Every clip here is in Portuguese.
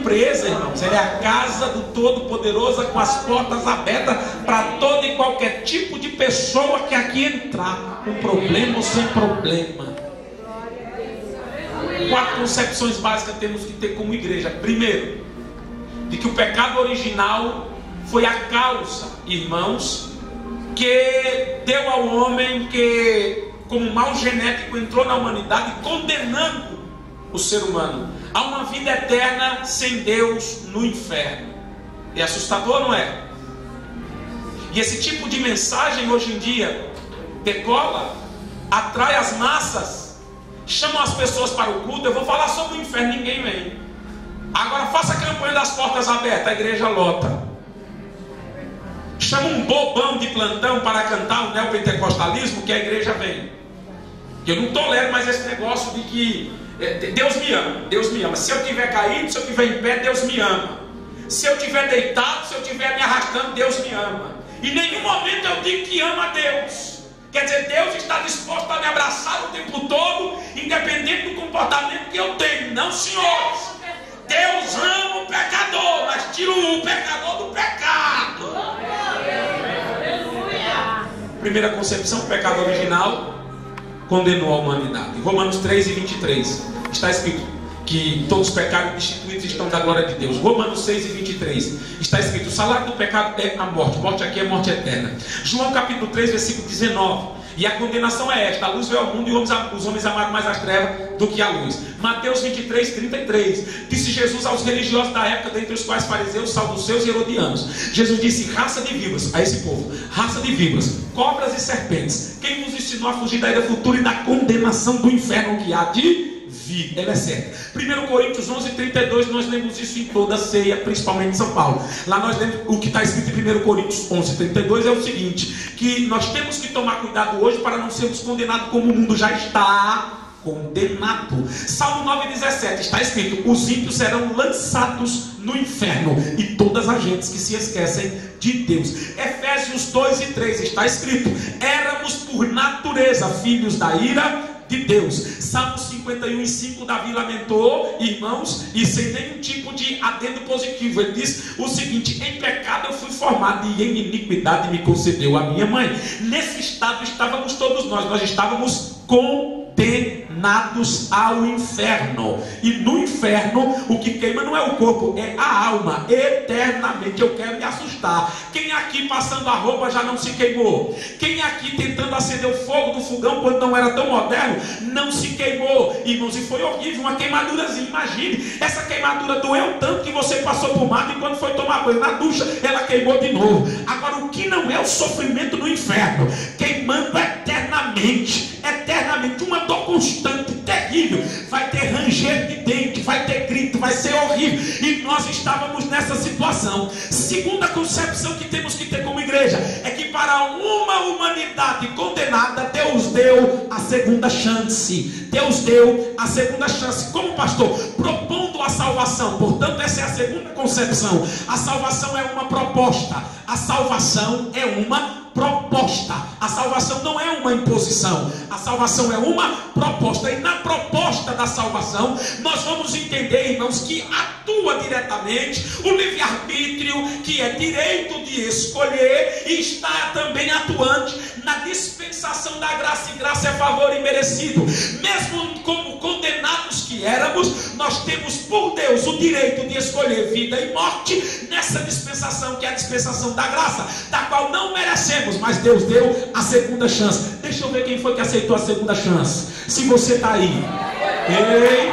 presa, irmãos. Ela é a casa do Todo-Poderoso, com as portas abertas para todo e qualquer tipo de pessoa que aqui entrar, com problema ou sem problema. 4 concepções básicas temos que ter como igreja. Primeiro, de que o pecado original foi a causa, irmãos, que deu ao homem que, como mal genético, entrou na humanidade, condenando o ser humano a uma vida eterna sem Deus no inferno. É assustador, não é? E esse tipo de mensagem hoje em dia decola, atrai as massas, chama as pessoas para o culto. Eu vou falar sobre o inferno, ninguém vem. Agora faça a campanha das portas abertas, a igreja lota. Chama um bobão de plantão para cantar o neopentecostalismo, que a igreja vem. Eu não tolero mais esse negócio de que Deus me ama, Deus me ama. Se eu estiver caído, se eu estiver em pé, Deus me ama. Se eu estiver deitado, se eu estiver me arrastando, Deus me ama. Em nenhum momento eu digo que ama a Deus. Quer dizer, Deus está disposto a me abraçar o tempo todo, independente do comportamento que eu tenho. Não, senhores. Deus ama o pecador, mas tira o pecador do pecado. Primeira concepção, o pecado original condenou a humanidade. Romanos 3:23 está escrito que todos os pecados destituídos estão da glória de Deus. Romanos 6:23 está escrito: o salário do pecado é a morte. Morte aqui é morte eterna. João capítulo 3, versículo 19. E a condenação é esta: a luz veio ao mundo e os homens amaram mais as trevas do que a luz. Mateus 23:33. Disse Jesus aos religiosos da época, dentre os quais fariseus, saduceus e herodianos. Jesus disse: raça de víboras, a esse povo, raça de víboras, cobras e serpentes, quem nos ensinou a fugir da ira futura e da condenação do inferno que há de vir? Ela é certa. 1 Coríntios 11:32, nós lemos isso em toda a ceia, principalmente em São Paulo. Lá nós lemos o que está escrito em 1 Coríntios 11:32, é o seguinte: que nós temos que tomar cuidado hoje para não sermos condenados como o mundo já está condenado. Salmo 9:17 está escrito: os ímpios serão lançados no inferno e todas as gentes que se esquecem de Deus. Efésios 2:3 está escrito: éramos por natureza filhos da ira de Deus. Salmo 51:5, Davi lamentou, irmãos, e sem nenhum tipo de adendo positivo. Ele diz o seguinte: em pecado eu fui formado e em iniquidade me concebeu a minha mãe. Nesse estado estávamos todos nós estávamos condenados ao inferno. E no inferno o que queima não é o corpo, é a alma, eternamente. Eu quero me assustar. Quem aqui passando a roupa já não se queimou? Quem aqui tentando acender o fogo do fogão quando não era tão moderno não se queimou? Irmãos, e foi horrível, uma queimadurazinha. Imagine, essa queimadura doeu tanto que você passou pomada e quando foi tomar banho na ducha ela queimou de novo. Agora, o que não é o sofrimento no inferno? Queimando eternamente, uma dor constante, terrível. Vai ter ranger de dente, vai ter grito, vai ser horrível. E nós estávamos nessa situação. Segunda concepção que temos que ter como igreja é que para uma humanidade condenada, Deus deu a segunda chance. Deus deu a segunda chance. Como pastor? Propondo a salvação. Portanto, essa é a segunda concepção. A salvação é uma proposta. A salvação é uma proposta. A salvação não é uma imposição. A salvação é uma proposta. E na proposta da salvação nós vamos entender, irmãos, que atua diretamente o livre-arbítrio, que é direito de escolher, e está também atuante na dispensação da graça. E graça é favor imerecido. Mesmo como condenados que éramos, nós temos por Deus o direito de escolher vida e morte nessa dispensação, que é a dispensação da graça, da qual não merecemos, mas Deus deu a segunda chance. Deixa eu ver quem foi que aceitou a segunda chance. Se você está aí, ei,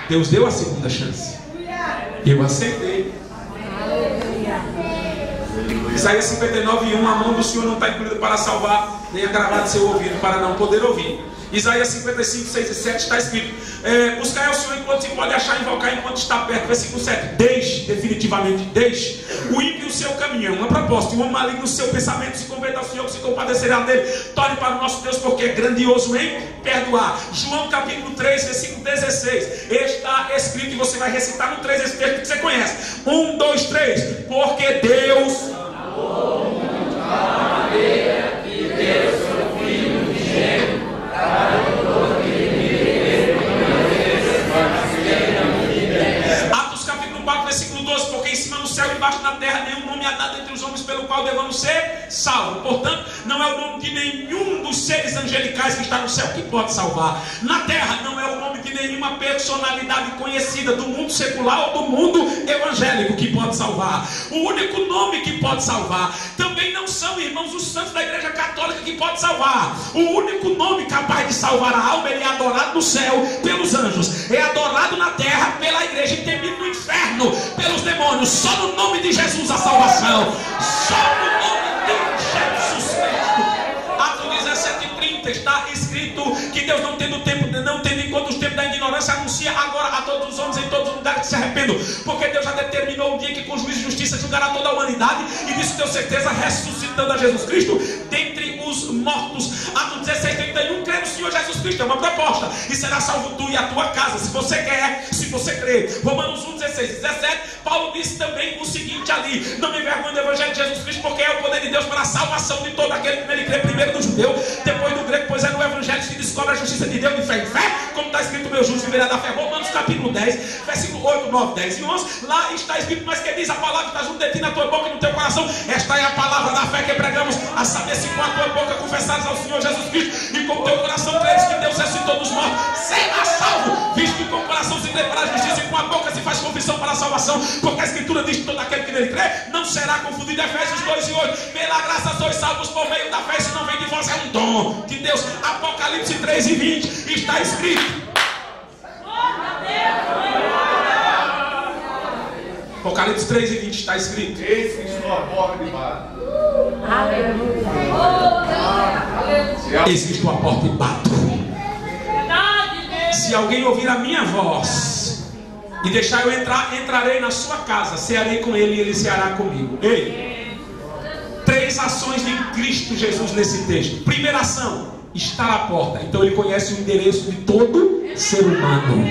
Deus deu a segunda chance. Eu aceitei. Isaías 59:1, a mão do Senhor não está incluída para salvar, nem agravado seu ouvido para não poder ouvir. Isaías 55:6-7 está escrito: buscai ao Senhor enquanto se pode achar, invocar enquanto está perto. Versículo 7: deixe, definitivamente deixe o ímpio o seu caminho, uma proposta, e o homem maligno o seu pensamento, se converta ao Senhor, que se compadecerá dele. Torne para o nosso Deus, porque é grandioso em perdoar. João capítulo 3, versículo 16 está escrito, e você vai recitar no 3 esse texto que você conhece. 1, 2, 3: porque Deus amou o mundo de tal maneira que deu seu Filho unigênito para que todo aquele que nele crê não pereça, mas tenha na terra nenhum nome há dado entre os homens pelo qual devamos ser salvos. Portanto, não é o nome de nenhum dos seres angelicais que está no céu que pode salvar. Na terra não é o nome de nenhuma personalidade conhecida do mundo secular ou do mundo evangélico que pode salvar. O único nome que pode salvar também não são, irmãos, os santos da igreja católica que pode salvar. O único nome capaz de salvar a alma, ele é adorado no céu pelos anjos, é adorado na terra pela igreja e temido no inferno pelos demônios. Só no nome de Jesus a salvação. Só no nome de Jesus Cristo. Atos 17:30 está escrito que Deus, não tendo em conta os tempos da ignorância, anuncia agora a todos os homens em todos os lugares que se arrependam, porque Deus já determinou um dia que com juízo e justiça julgará toda a humanidade, e disso tenho certeza, ressuscitando a Jesus Cristo dentre os mortos. Atos 16:31, crê no Senhor Jesus Cristo, é uma proposta, e será salvo tu e a tua casa, se você quer, se você crer. Romanos 1:16-17, Paulo disse também o seguinte ali: não me envergonhe do evangelho de Jesus Cristo, porque é o poder de Deus para a salvação de todo aquele que nele crê, primeiro do judeu, depois do grego, pois é no evangelho que descobre a justiça de Deus de fé em fé, como está escrito: meu justo viverá da fé. Romanos capítulo 10, versículo 8, 9, 10 e 11, lá está escrito: mas que diz a palavra que está junto de ti, na tua boca e no teu coração, esta é a palavra da fé que pregamos, a saber, se com a tua boca confessares ao Senhor Jesus Cristo e com o teu coração creres que Deus ressuscitou dos mortos, será salvo, visto que com o coração se crê para a justiça e com a boca se faz confissão para a salvação, porque a escritura diz que todo aquele que nele crê não será confundido. Efésios 2:8, pela graça sois salvos por meio da fé, isso não vem de vós, é um dom de Deus. Apocalipse 3:20 está escrito. Apocalipse 3:20 está escrito: eis que estou à porta e bato. Eis que estou à porta e bato. Se alguém ouvir a minha voz e deixar eu entrar, entrarei na sua casa, cearei com ele e ele ceará comigo. Ei, 3 ações de Cristo Jesus nesse texto. Primeira ação, estar à porta. Então ele conhece o endereço de todo ser humano.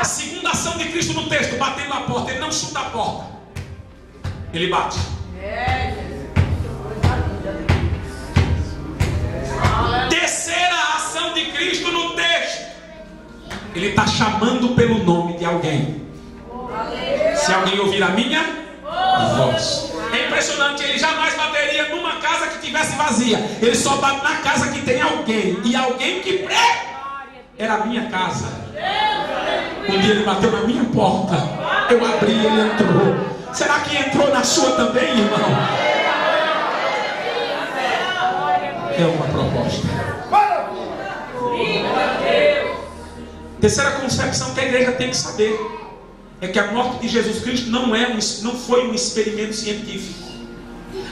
Segunda ação de Cristo no texto, batendo a porta. Ele não chuta a porta, ele bate. Terceira ação de Cristo no texto, ele está chamando pelo nome de alguém. Se alguém ouvir a minha voz. É impressionante, ele jamais bateria numa casa que tivesse vazia. Ele só bate na casa que tem alguém. E alguém que era a minha casa. Um dia ele bateu na minha porta, eu abri e ele entrou. Será que entrou na sua também, irmão? É uma proposta. Terceira concepção que a igreja tem que saber é que a morte de Jesus Cristo não foi um experimento científico.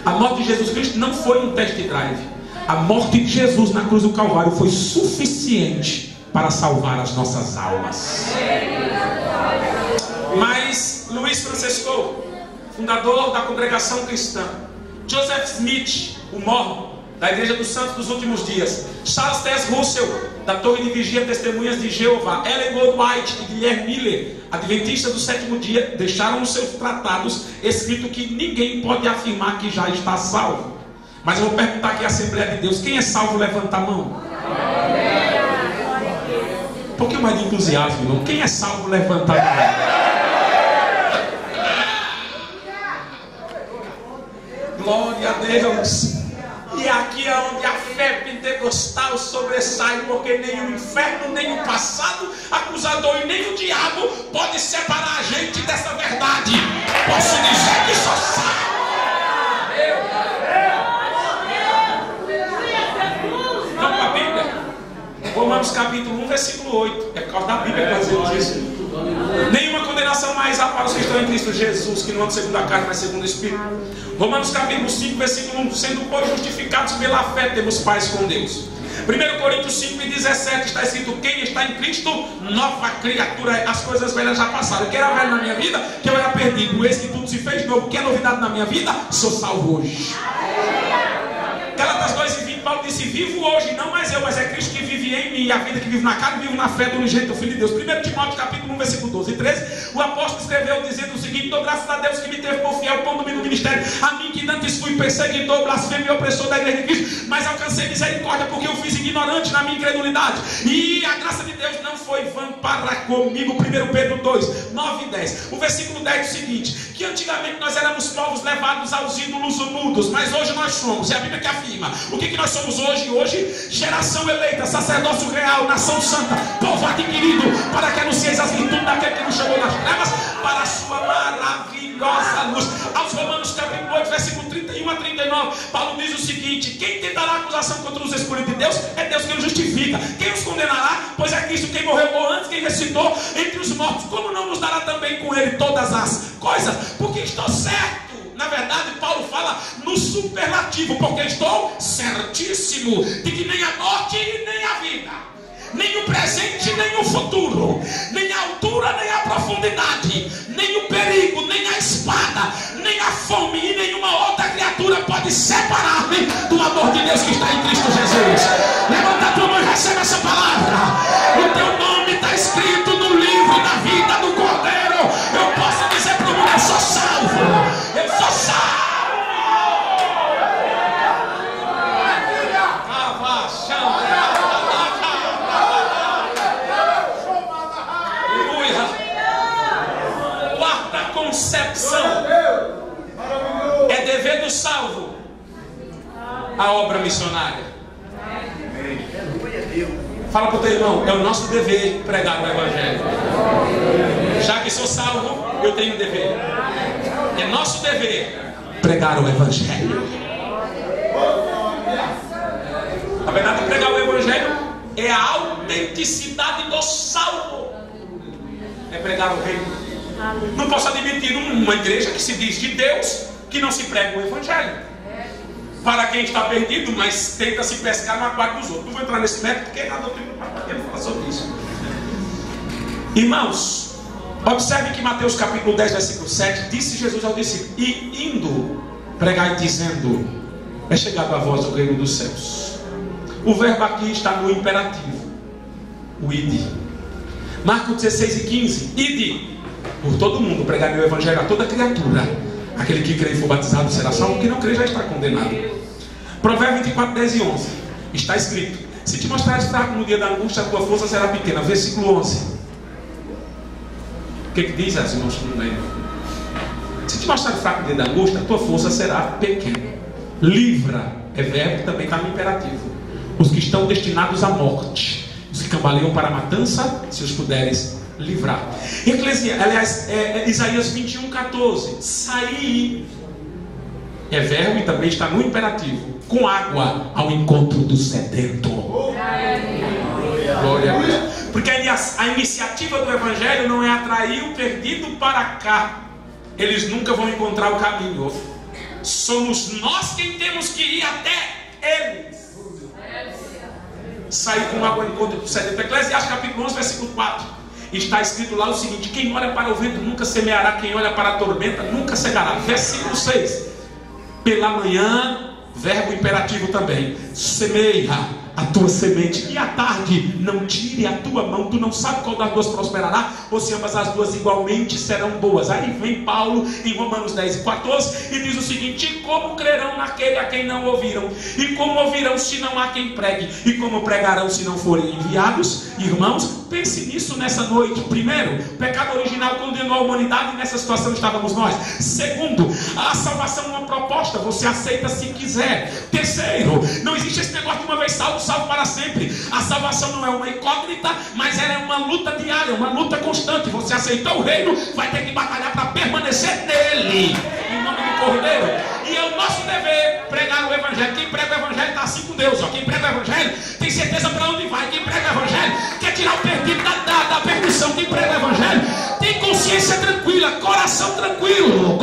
A morte de Jesus Cristo não foi um test drive. A morte de Jesus na cruz do Calvário foi suficiente para salvar as nossas almas. Mas Luiz Francisco, fundador da congregação cristã, Joseph Smith, o mormon, da Igreja dos Santos dos Últimos Dias, Charles T. Russell, da Torre de Vigia Testemunhas de Jeová, Ellen Goldwhite e Guilherme Miller, adventistas do 7º dia, deixaram nos seus tratados escrito que ninguém pode afirmar que já está salvo. Mas eu vou perguntar aqui à Assembleia de Deus: quem é salvo, levanta a mão. Um pouquinho mais de entusiasmo, irmão. Quem é salvo, levanta a mão. Glória a Deus. E aqui é onde a fé pentecostal sobressai, porque nem o inferno, nem o passado acusador e nem o diabo pode separar a gente dessa verdade. Posso dizer que só sai. Vamos para a Bíblia. Romanos capítulo 1, versículo 8. É por causa da Bíblia que nós dizemos isso. Nenhuma condenação mais há para os que estão em Cristo Jesus, que não andam segundo a carne, mas segundo o Espírito. Romanos capítulo 5, versículo 1. Sendo, pois, justificados pela fé, temos paz com Deus. 1 Coríntios 5:17 está escrito: quem está em Cristo, nova criatura. As coisas velhas já passaram. O que era velho na minha vida, que eu era perdido, eis que tudo se fez novo. O que é novidade na minha vida, sou salvo hoje. Gálatas 2:20, Paulo disse: vivo hoje, não mais eu, mas é Cristo que vive em mim, e a vida que vive na carne, vivo na fé do unigênito Filho de Deus. 1 Timóteo capítulo 1, versículo 12 e 13, o apóstolo escreveu dizendo o seguinte: dou graças a Deus que me teve por fiel pão do meu ministério, a mim que antes fui perseguidor, blasfemo e opressor da igreja de Cristo, mas alcancei misericórdia, porque eu fiz ignorante na minha incredulidade, e a graça de Deus não foi vã para comigo. 1 Pedro 2, 9 e 10. O versículo 10 é o seguinte: que antigamente nós éramos povos levados aos ídolos mudos, mas hoje nós somos, é a Bíblia que afirma. O que nós somos hoje? Hoje, geração eleita, sacerdócio real, nação santa, povo adquirido, para que anuncieis as virtudes daquele que nos chamou das trevas para a sua maravilhosa luz. Aos Romanos capítulo 8, versículo 31 a 39, Paulo diz o seguinte: quem tentará acusação contra os escolhidos de Deus? É Deus quem nos justifica. Quem os condenará? Pois é Cristo quem morreu ou antes, quem ressuscitou entre os mortos. Como não nos dará também com ele todas as coisas? Porque estou certo. Na verdade, Paulo fala no superlativo, porque estou certíssimo de que nem a morte e nem a vida, nem o presente nem o futuro, nem a altura nem a profundidade, nem o perigo, nem a espada, nem a fome e nenhuma outra criatura pode separar-me do amor de Deus que está em Cristo Jesus. Levanta a tua mão e recebe essa palavra. O teu nome está escrito no livro da vida do Cordeiro. Eu posso dizer para o mundo: eu sou salvo. Eu sou salvo. Quarta concepção: é dever do salvo a obra missionária. Fala para o teu irmão: é o nosso dever pregar o Evangelho. Já que sou salvo, eu tenho dever. É nosso dever pregar o Evangelho. Na verdade, pregar o Evangelho é a autenticidade do salvo. É pregar o reino. Não posso admitir uma igreja que se diz de Deus que não se prega o Evangelho. Para quem está perdido, mas tenta se pescar no aquário dos outros. Não vou entrar nesse método porque a doutrina não fala sobre isso. Irmãos, observe que Mateus capítulo 10, versículo 7, disse Jesus ao discípulo: e indo, pregai dizendo: é chegado a vós o reino dos céus. O verbo aqui está no imperativo, o ide. Marcos 16 e 15, ide por todo mundo, pregai o evangelho a toda criatura. Aquele que crê e for batizado será salvo, quem não crê já está condenado. Provérbio 24, 10 e 11, está escrito: se te mostrares fraco no dia da angústia, a tua força será pequena. Versículo 11, o que diz, irmãos? Se te mostrar fraco no dia da angústia, a tua força será pequena. Livra é verbo, também está no imperativo. Os que estão destinados à morte, os que cambaleiam para a matança, se os puderes livrar. Isaías 21, 14, sair é verbo e também está no imperativo, com água ao encontro do sedento. Glória a Deus. Porque a iniciativa do Evangelho não é atrair o perdido para cá. Eles nunca vão encontrar o caminho. Somos nós quem temos que ir até eles. Sair com água ao encontro do sedento. Eclesiastes capítulo 11, versículo 4. Está escrito lá o seguinte: quem olha para o vento nunca semeará, quem olha para a tormenta nunca cegará. Versículo 6. Pela manhã, verbo imperativo também, semeia a tua semente, e à tarde não tire a tua mão. Tu não sabe qual das duas prosperará, ou se ambas as duas igualmente serão boas. Aí vem Paulo em Romanos 10 e 14 e diz o seguinte: e como crerão naquele a quem não ouviram? E como ouvirão se não há quem pregue? E como pregarão se não forem enviados? Irmãos, pense nisso nessa noite. Primeiro, o pecado original condenou a humanidade, e nessa situação estávamos nós. Segundo, a salvação é uma proposta, você aceita se quiser. Terceiro, não existe esse negócio de uma vez salvo para sempre. A salvação não é uma incógnita, mas ela é uma luta diária, uma luta constante. Você aceitou o reino, vai ter que batalhar para permanecer nele, em nome do Cordeiro. E é o nosso dever pregar o Evangelho. Quem prega o Evangelho está assim com Deus. Quem prega o Evangelho tem certeza para onde vai. Quem prega o Evangelho quer tirar o perdido da perdição. Quem prega o Evangelho tem consciência tranquila, coração tranquilo.